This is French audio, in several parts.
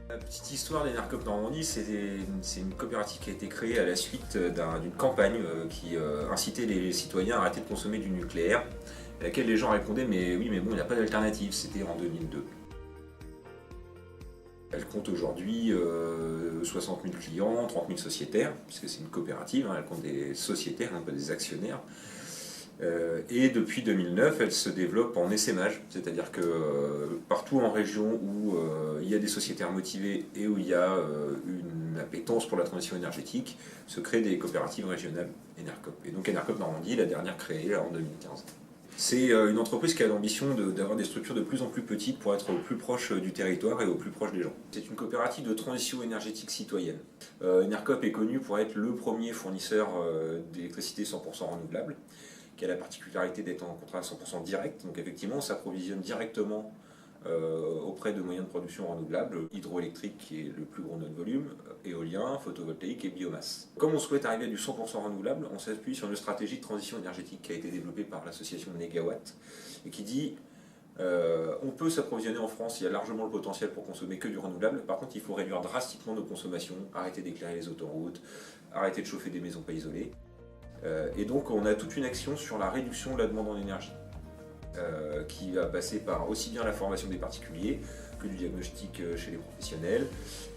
La petite histoire d'Enercop Normandie, c'est une coopérative qui a été créée à la suite d'une campagne qui incitait les citoyens à arrêter de consommer du nucléaire, à laquelle les gens répondaient mais oui mais bon il n'y a pas d'alternative, c'était en 2002. Elle compte aujourd'hui 60 000 clients, 30 000 sociétaires, puisque c'est une coopérative, elle compte des sociétaires, pas des actionnaires. Et depuis 2009, elle se développe en essaimage, c'est-à-dire que partout en région où il y a des sociétaires motivés et où il y a une appétence pour la transition énergétique, se créent des coopératives régionales Enercop. Et donc Enercop Normandie, la dernière créée en 2015. C'est une entreprise qui a l'ambition d'avoir des structures de plus en plus petites pour être au plus proche du territoire et au plus proche des gens. C'est une coopérative de transition énergétique citoyenne. Enercop est connu pour être le premier fournisseur d'électricité 100% renouvelable, qui a la particularité d'être en contrat à 100% direct. Donc effectivement, on s'approvisionne directement auprès de moyens de production renouvelables, hydroélectrique qui est le plus gros de notre volume, éolien, photovoltaïque et biomasse. Comme on souhaite arriver à du 100% renouvelable, on s'appuie sur une stratégie de transition énergétique qui a été développée par l'association Negawatt et qui dit on peut s'approvisionner en France, il y a largement le potentiel pour consommer que du renouvelable, par contre il faut réduire drastiquement nos consommations, arrêter d'éclairer les autoroutes, arrêter de chauffer des maisons pas isolées. Et donc on a toute une action sur la réduction de la demande en énergie qui va passer par aussi bien la formation des particuliers que du diagnostic chez les professionnels,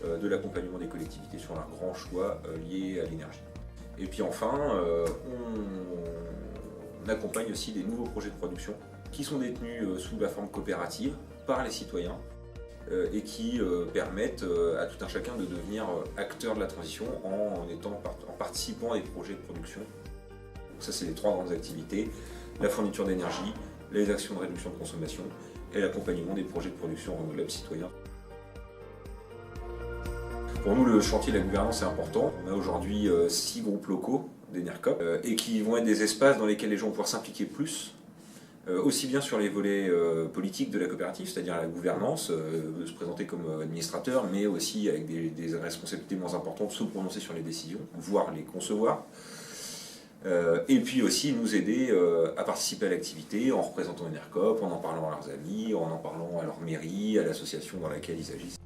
de l'accompagnement des collectivités sur leurs grands choix liés à l'énergie. Et puis enfin, on accompagne aussi des nouveaux projets de production qui sont détenus sous la forme coopérative par les citoyens et qui permettent à tout un chacun de devenir acteur de la transition en participant à des projets de production. Donc ça, c'est les trois grandes activités: la fourniture d'énergie, les actions de réduction de consommation et l'accompagnement des projets de production renouvelables citoyens. Pour nous, le chantier de la gouvernance est important. On a aujourd'hui 6 groupes locaux d'Enercop et qui vont être des espaces dans lesquels les gens vont pouvoir s'impliquer plus, aussi bien sur les volets politiques de la coopérative, c'est-à-dire la gouvernance, se présenter comme administrateur, mais aussi avec des responsabilités moins importantes, se prononcer sur les décisions, voire les concevoir. Et puis aussi nous aider à participer à l'activité en représentant Enercop, en parlant à leurs amis, en parlant à leur mairie, à l'association dans laquelle ils agissent.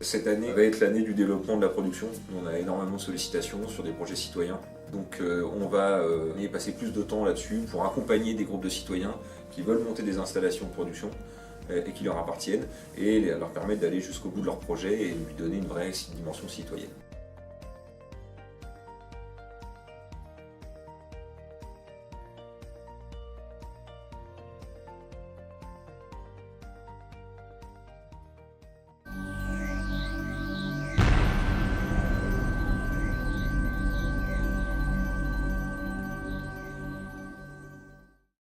Cette année va être l'année du développement de la production. On a énormément de sollicitations sur des projets citoyens. Donc on va y passer plus de temps là-dessus pour accompagner des groupes de citoyens qui veulent monter des installations de production et qui leur appartiennent et leur permettre d'aller jusqu'au bout de leur projet et lui donner une vraie dimension citoyenne.